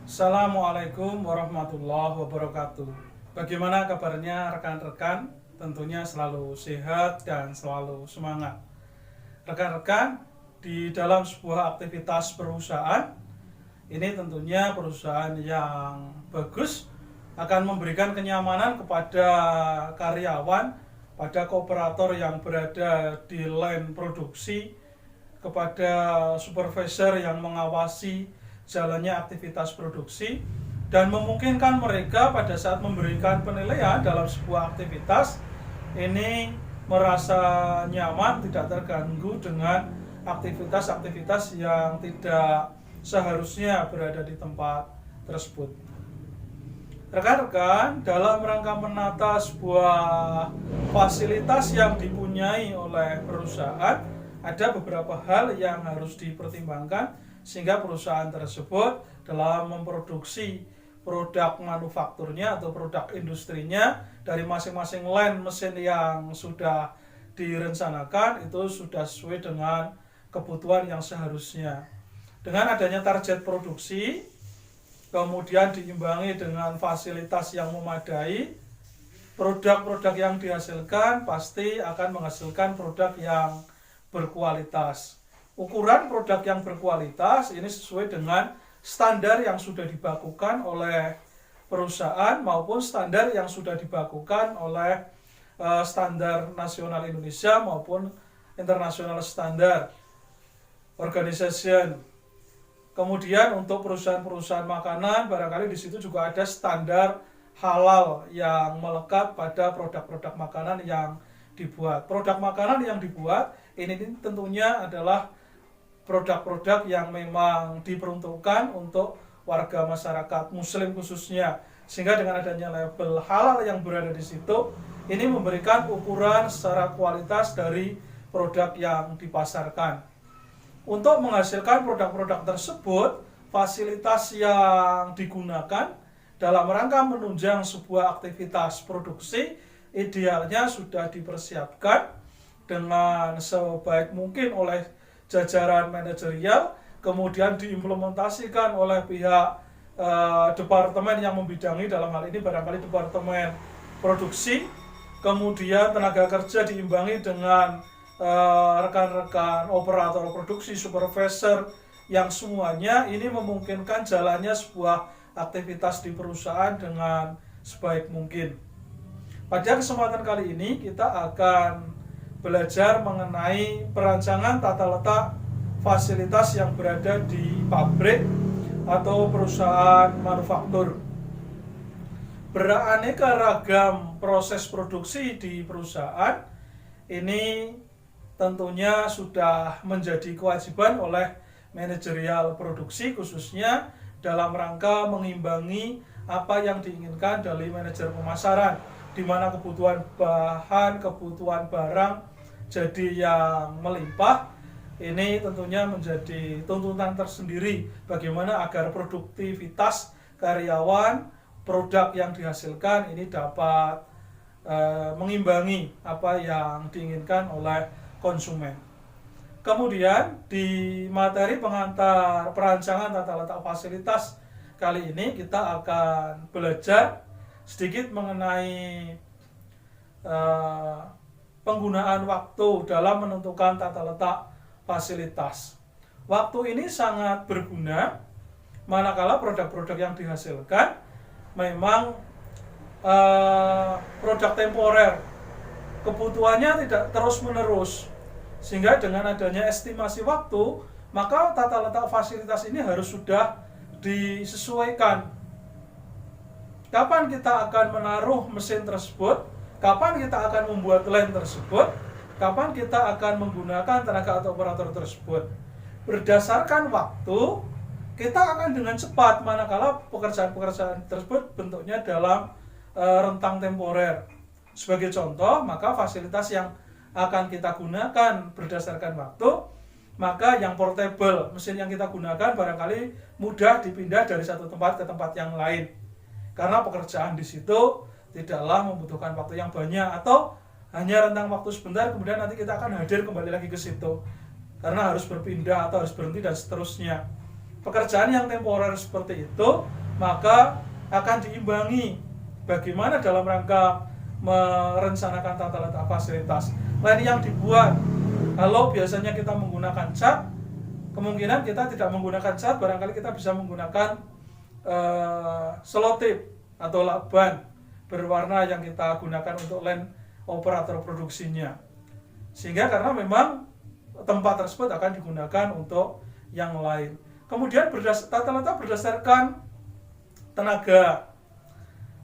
Assalamualaikum warahmatullahi wabarakatuh. Bagaimana kabarnya rekan-rekan? Tentunya selalu sehat dan selalu semangat. Rekan-rekan, di dalam sebuah aktivitas perusahaan, ini tentunya perusahaan yang bagus akan memberikan kenyamanan kepada karyawan, pada kooperator yang berada di line produksi, kepada supervisor yang mengawasi jalannya aktivitas produksi, dan memungkinkan mereka pada saat memberikan penilaian dalam sebuah aktivitas ini merasa nyaman, tidak terganggu dengan aktivitas-aktivitas yang tidak seharusnya berada di tempat tersebut. Rekan-rekan, dalam rangka menata sebuah fasilitas yang dipunyai oleh perusahaan, ada beberapa hal yang harus dipertimbangkan sehingga perusahaan tersebut dalam memproduksi produk manufakturnya atau produk industrinya dari masing-masing line mesin yang sudah direncanakan itu sudah sesuai dengan kebutuhan yang seharusnya. Dengan adanya target produksi, kemudian diimbangi dengan fasilitas yang memadai, produk-produk yang dihasilkan pasti akan menghasilkan produk yang berkualitas. Ukuran produk yang berkualitas ini sesuai dengan standar yang sudah dibakukan oleh perusahaan maupun standar yang sudah dibakukan oleh standar nasional Indonesia maupun international standard organization. Kemudian untuk perusahaan-perusahaan makanan barangkali di situ juga ada standar halal yang melekat pada produk-produk makanan yang dibuat. Produk makanan yang dibuat ini tentunya adalah produk-produk yang memang diperuntukkan untuk warga masyarakat muslim khususnya, sehingga dengan adanya label halal yang berada di situ ini memberikan ukuran secara kualitas dari produk yang dipasarkan. Untuk menghasilkan produk-produk tersebut, fasilitas yang digunakan dalam rangka menunjang sebuah aktivitas produksi idealnya sudah dipersiapkan dengan sebaik mungkin oleh jajaran manajerial, kemudian diimplementasikan oleh pihak departemen yang membidangi, dalam hal ini barangkali departemen produksi, kemudian tenaga kerja diimbangi dengan rekan-rekan operator produksi, supervisor, yang semuanya ini memungkinkan jalannya sebuah aktivitas di perusahaan dengan sebaik mungkin. Pada kesempatan kali ini kita akan belajar mengenai perancangan tata letak fasilitas yang berada di pabrik atau perusahaan manufaktur. Beraneka ragam proses produksi di perusahaan ini tentunya sudah menjadi kewajiban oleh manajerial produksi khususnya dalam rangka mengimbangi apa yang diinginkan dari manajer pemasaran, di mana kebutuhan bahan, kebutuhan barang jadi yang melimpah. Ini tentunya menjadi tuntutan tersendiri bagaimana agar produktivitas karyawan, produk yang dihasilkan ini dapat mengimbangi apa yang diinginkan oleh konsumen. Kemudian di materi pengantar perancangan tata letak fasilitas kali ini kita akan belajar sedikit mengenai penggunaan waktu dalam menentukan tata letak fasilitas. Waktu ini sangat berguna manakala produk-produk yang dihasilkan memang produk temporer, kebutuhannya tidak terus-menerus, sehingga dengan adanya estimasi waktu maka tata letak fasilitas ini harus sudah disesuaikan. Kapan kita akan menaruh mesin tersebut, kapan kita akan membuat line tersebut, kapan kita akan menggunakan tenaga atau operator tersebut. Berdasarkan waktu kita akan dengan cepat manakala pekerjaan-pekerjaan tersebut bentuknya dalam rentang temporer. Sebagai contoh, maka fasilitas yang akan kita gunakan berdasarkan waktu, maka yang portable, mesin yang kita gunakan barangkali mudah dipindah dari satu tempat ke tempat yang lain. Karena pekerjaan di situ tidaklah membutuhkan waktu yang banyak atau hanya rentang waktu sebentar, kemudian nanti kita akan hadir kembali lagi ke situ. Karena harus berpindah atau harus berhenti dan seterusnya. pekerjaan yang temporer seperti itu, maka akan diimbangi bagaimana dalam rangka merencanakan tata letak fasilitas. Lain yang dibuat, kalau biasanya kita menggunakan cat, kemungkinan kita tidak menggunakan cat, barangkali kita bisa menggunakan selotip atau lakban berwarna yang kita gunakan untuk line operator produksinya. Sehingga karena memang tempat tersebut akan digunakan untuk yang lain. Kemudian tata letak berdasarkan tenaga.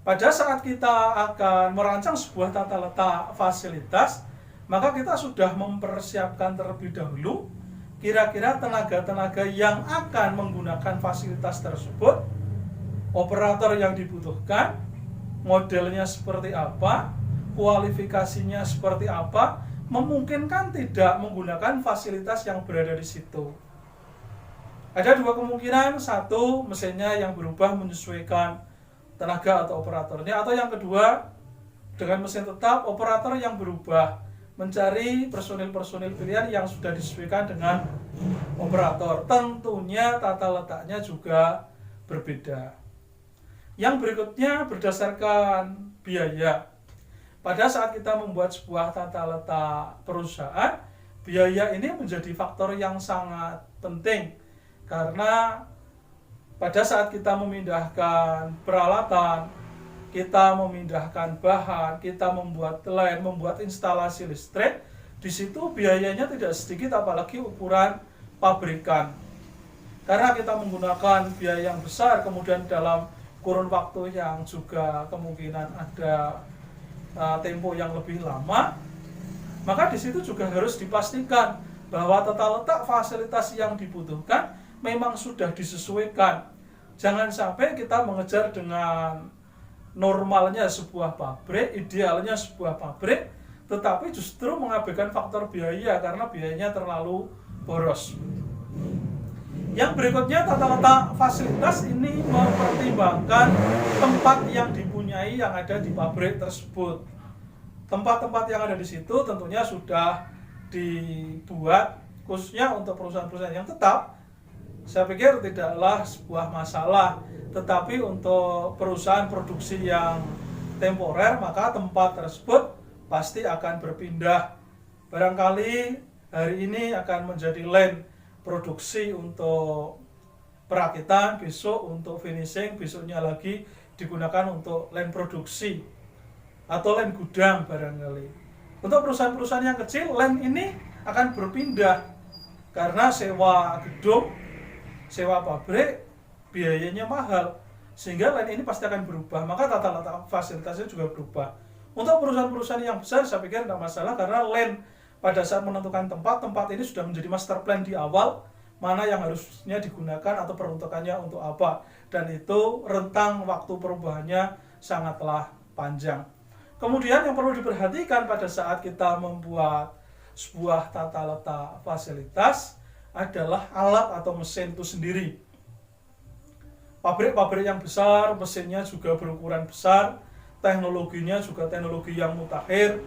Pada saat kita akan merancang sebuah tata letak fasilitas, maka kita sudah mempersiapkan terlebih dahulu kira-kira tenaga-tenaga yang akan menggunakan fasilitas tersebut, operator yang dibutuhkan, modelnya seperti apa, kualifikasinya seperti apa, memungkinkan tidak menggunakan fasilitas yang berada di situ. Ada dua kemungkinan, satu mesinnya yang berubah menyesuaikan tenaga atau operatornya, atau yang kedua dengan mesin tetap operator yang berubah mencari personil-personil pilihan yang sudah disesuaikan dengan operator. Tentunya tata letaknya juga berbeda. Yang berikutnya berdasarkan biaya. Pada saat kita membuat sebuah tata letak perusahaan, biaya ini menjadi faktor yang sangat penting karena pada saat kita memindahkan peralatan, kita memindahkan bahan, kita membuat line, membuat instalasi listrik, di situ biayanya tidak sedikit, apalagi ukuran pabrikan. Karena kita menggunakan biaya yang besar, kemudian dalam kurun waktu yang juga kemungkinan ada tempo yang lebih lama, maka di situ juga harus dipastikan bahwa tata letak fasilitas yang dibutuhkan memang sudah disesuaikan. Jangan sampai kita mengejar dengan normalnya sebuah pabrik, idealnya sebuah pabrik, tetapi justru mengabaikan faktor biaya karena biayanya terlalu boros. Yang berikutnya, tata letak fasilitas ini mempertimbangkan tempat yang dipunyai yang ada di pabrik tersebut. Tempat-tempat yang ada di situ tentunya sudah dibuat khususnya untuk perusahaan-perusahaan yang tetap. Saya pikir tidaklah sebuah masalah, tetapi untuk perusahaan produksi yang temporer, maka tempat tersebut pasti akan berpindah. Barangkali hari ini akan menjadi line produksi untuk perakitan, besok untuk finishing, besoknya lagi digunakan untuk line produksi atau line gudang barangkali. Untuk perusahaan-perusahaan yang kecil, line ini akan berpindah karena sewa gedung, sewa pabrik, biayanya mahal, sehingga line ini pasti akan berubah, maka tata letak fasilitasnya juga berubah. Untuk perusahaan-perusahaan yang besar saya pikir tidak masalah karena line pada saat menentukan tempat ini sudah menjadi master plan di awal, mana yang harusnya digunakan atau peruntukannya untuk apa, dan itu rentang waktu perubahannya sangatlah panjang. Kemudian yang perlu diperhatikan pada saat kita membuat sebuah tata letak fasilitas adalah alat atau mesin itu sendiri. Pabrik-pabrik yang besar, mesinnya juga berukuran besar, teknologinya juga teknologi yang mutakhir,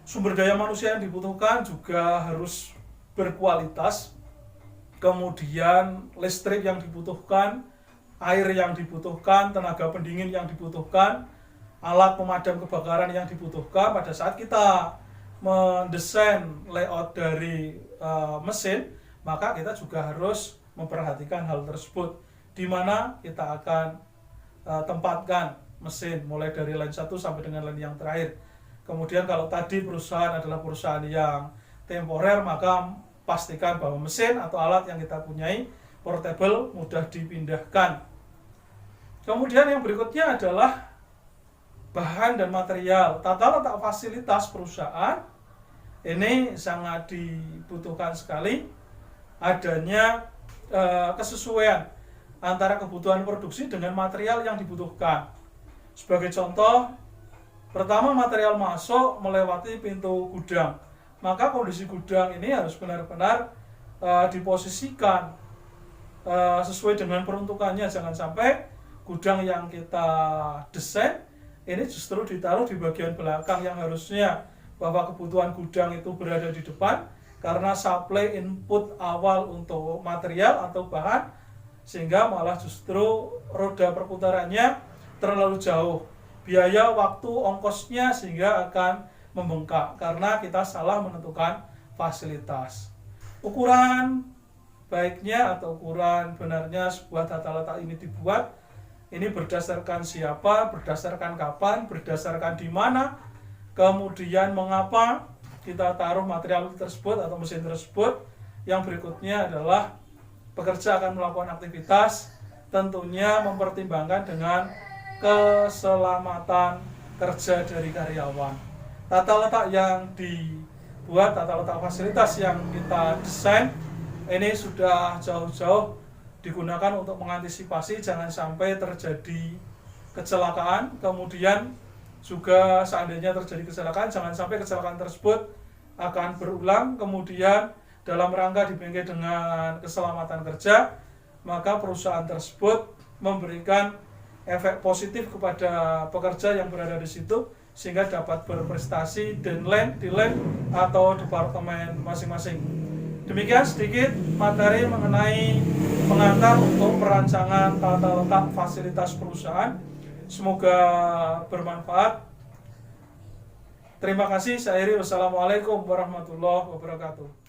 sumber daya manusia yang dibutuhkan juga harus berkualitas, kemudian listrik yang dibutuhkan, air yang dibutuhkan, tenaga pendingin yang dibutuhkan, alat pemadam kebakaran yang dibutuhkan. Pada saat kita mendesain layout dari mesin, maka kita juga harus memperhatikan hal tersebut, di mana kita akan tempatkan mesin mulai dari line 1 sampai dengan line yang terakhir. Kemudian kalau tadi perusahaan adalah perusahaan yang temporer, maka pastikan bahwa mesin atau alat yang kita punyai portable, mudah dipindahkan. Kemudian yang berikutnya adalah bahan dan material. Tata letak fasilitas perusahaan ini sangat dibutuhkan sekali adanya kesesuaian antara kebutuhan produksi dengan material yang dibutuhkan. Sebagai contoh, pertama material masuk melewati pintu gudang, maka kondisi gudang ini harus benar-benar diposisikan sesuai dengan peruntukannya. Jangan sampai gudang yang kita desain ini justru ditaruh di bagian belakang, yang harusnya bahwa kebutuhan gudang itu berada di depan, karena supply input awal untuk material atau bahan, sehingga malah justru roda perputarannya terlalu jauh, biaya, waktu, ongkosnya sehingga akan membengkak karena kita salah menentukan fasilitas. Ukuran baiknya atau ukuran benarnya sebuah tata letak ini dibuat, ini berdasarkan siapa, berdasarkan kapan, berdasarkan di mana, kemudian mengapa kita taruh material tersebut atau mesin tersebut. Yang berikutnya adalah pekerja akan melakukan aktivitas, tentunya mempertimbangkan dengan keselamatan kerja dari karyawan. Tata letak yang dibuat, tata letak fasilitas yang kita desain ini sudah jauh-jauh digunakan untuk mengantisipasi jangan sampai terjadi kecelakaan. Kemudian juga seandainya terjadi kecelakaan, jangan sampai kecelakaan tersebut akan berulang. Kemudian dalam rangka dibingkai dengan keselamatan kerja, maka perusahaan tersebut memberikan efek positif kepada pekerja yang berada di situ sehingga dapat berprestasi di lane atau departemen masing-masing. Demikian sedikit materi mengenai pengantar untuk perancangan tata letak fasilitas perusahaan. Semoga bermanfaat. Terima kasih. Saya Iri. Wassalamualaikum warahmatullahi wabarakatuh.